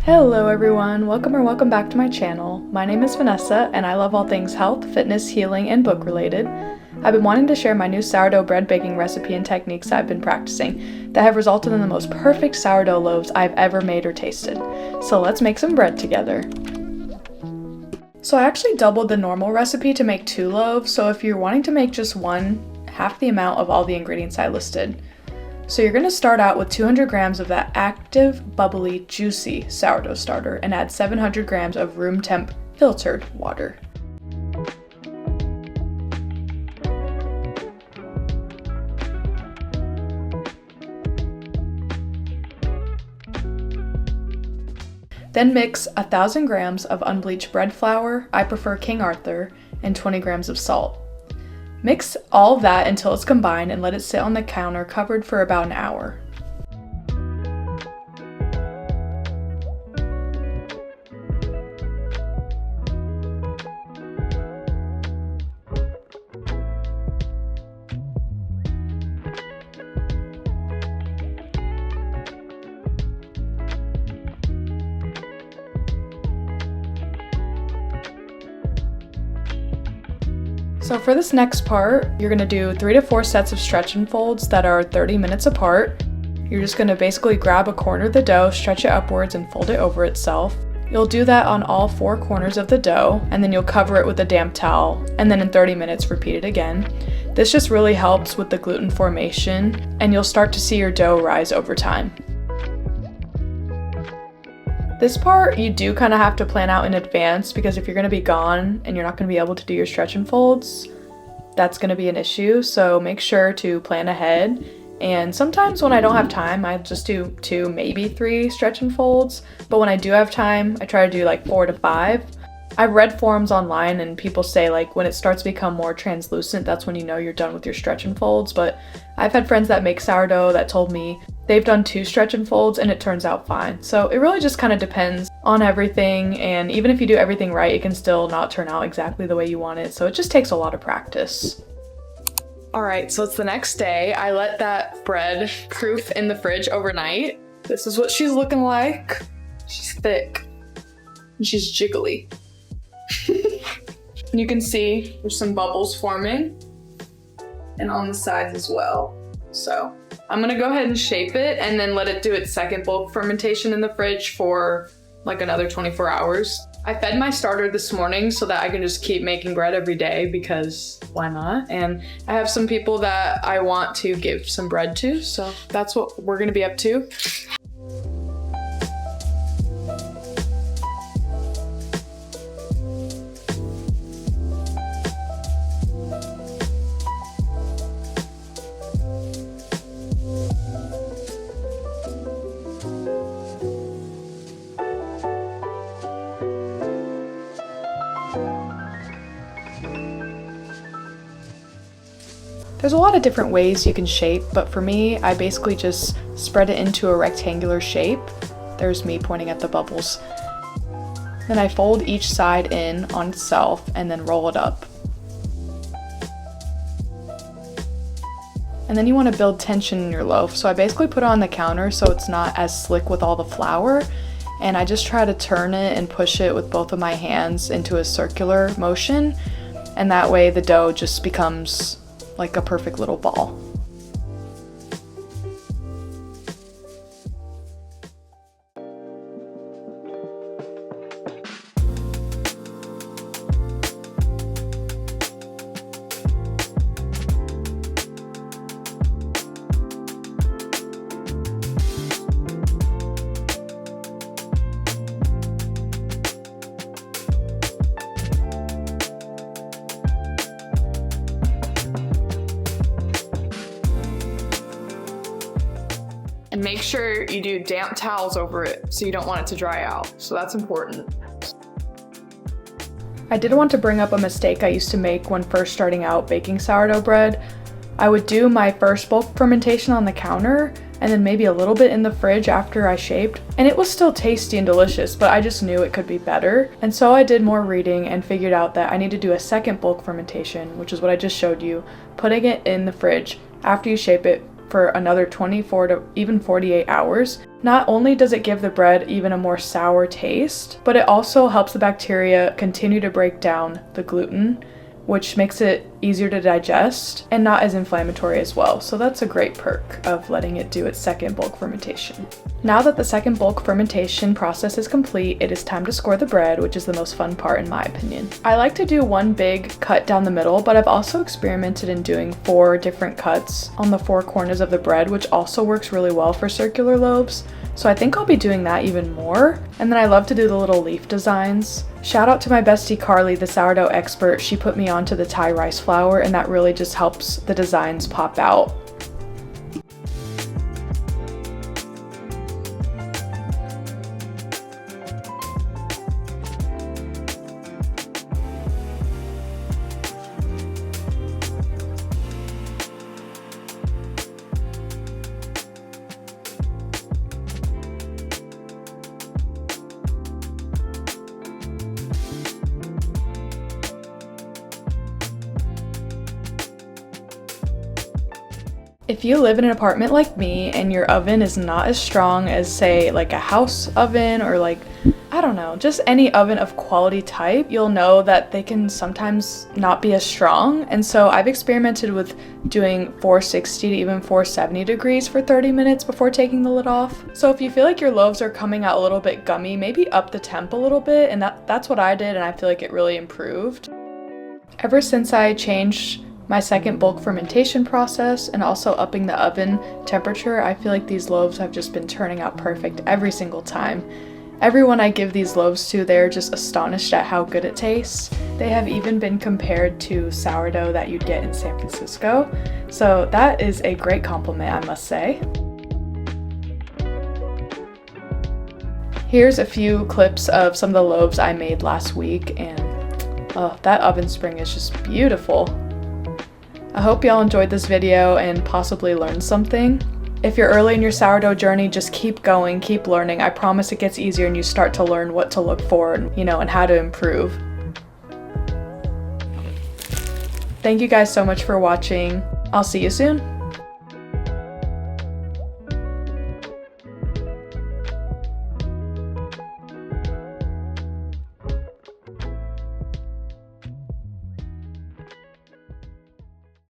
Hello everyone, welcome back to my channel. My name is Vanessa and I love all things health, fitness, healing, and book related. I've been wanting to share my new sourdough bread baking recipe and techniques I've been practicing that have resulted in the most perfect sourdough loaves I've ever made or tasted. So let's make some bread together. So I actually doubled the normal recipe to make 2 loaves, so if you're wanting to make just one, half the amount of all the ingredients I listed. So you're going to start out with 200 grams of that active, bubbly, juicy sourdough starter and add 700 grams of room temp filtered water. Then mix 1,000 grams of unbleached bread flour, I prefer King Arthur, and 20 grams of salt. Mix all of that until it's combined and let it sit on the counter covered for about an hour. So for this next part, you're going to do 3 to 4 sets of stretch and folds that are 30 minutes apart. You're just going to basically grab a corner of the dough, stretch it upwards, and fold it over itself. You'll do that on all 4 corners of the dough, and then you'll cover it with a damp towel, and then in 30 minutes repeat it again. This just really helps with the gluten formation, and you'll start to see your dough rise over time. This part you do kind of have to plan out in advance because if you're going to be gone and you're not going to be able to do your stretch and folds, that's going to be an issue. So make sure to plan ahead. And sometimes when I don't have time, I just do 2, maybe 3 stretch and folds. But when I do have time, I try to do like 4 to 5. I've read forums online and people say like when it starts to become more translucent, that's when you know you're done with your stretch and folds. But I've had friends that make sourdough that told me they've done 2 stretch and folds and it turns out fine. So it really just kind of depends on everything, and even if you do everything right, it can still not turn out exactly the way you want it. So it just takes a lot of practice. Alright, so it's the next day. I let that bread proof in the fridge overnight. This is what she's looking like. She's thick and she's jiggly. You can see there's some bubbles forming and on the sides as well. So I'm gonna go ahead and shape it and then let it do its second bulk fermentation in the fridge for like another 24 hours. I fed my starter this morning so that I can just keep making bread every day because why not? And I have some people that I want to give some bread to, so that's what we're gonna be up to. There's a lot of different ways you can shape, but for me, I basically just spread it into a rectangular shape. There's me pointing at the bubbles. Then I fold each side in on itself and then roll it up. And then you want to build tension in your loaf. So I basically put it on the counter so it's not as slick with all the flour. And I just try to turn it and push it with both of my hands into a circular motion. And that way the dough just becomes like a perfect little ball. And make sure you do damp towels over it so you don't want it to dry out. So that's important. I did want to bring up a mistake I used to make when first starting out baking sourdough bread. I would do my first bulk fermentation on the counter and then maybe a little bit in the fridge after I shaped. And it was still tasty and delicious, but I just knew it could be better. And so I did more reading and figured out that I need to do a second bulk fermentation, which is what I just showed you, putting it in the fridge after you shape it for another 24 to even 48 hours. Not only does it give the bread even a more sour taste, but it also helps the bacteria continue to break down the gluten, which makes it easier to digest and not as inflammatory as well. So that's a great perk of letting it do its second bulk fermentation. Now that the second bulk fermentation process is complete, it is time to score the bread, which is the most fun part in my opinion. I like to do one big cut down the middle, but I've also experimented in doing 4 different cuts on the 4 corners of the bread, which also works really well for circular loaves. So I think I'll be doing that even more. And then I love to do the little leaf designs. Shout out to my bestie Carly, the sourdough expert. She put me onto the Thai rice flour, and that really just helps the designs pop out. If you live in an apartment like me and your oven is not as strong as, say, like a house oven or like, I don't know, just any oven of quality type, you'll know that they can sometimes not be as strong. And so I've experimented with doing 460 to even 470 degrees for 30 minutes before taking the lid off. So if you feel like your loaves are coming out a little bit gummy, maybe up the temp a little bit, and that's what I did, and I feel like it really improved. Ever since I changed my second bulk fermentation process and also upping the oven temperature, I feel like these loaves have just been turning out perfect every single time. Everyone I give these loaves to, they're just astonished at how good it tastes. They have even been compared to sourdough that you'd get in San Francisco. So that is a great compliment, I must say. Here's a few clips of some of the loaves I made last week, and oh, that oven spring is just beautiful. I hope y'all enjoyed this video and possibly learned something. If you're early in your sourdough journey, just keep going, keep learning. I promise it gets easier and you start to learn what to look for and, and how to improve. Thank you guys so much for watching. I'll see you soon.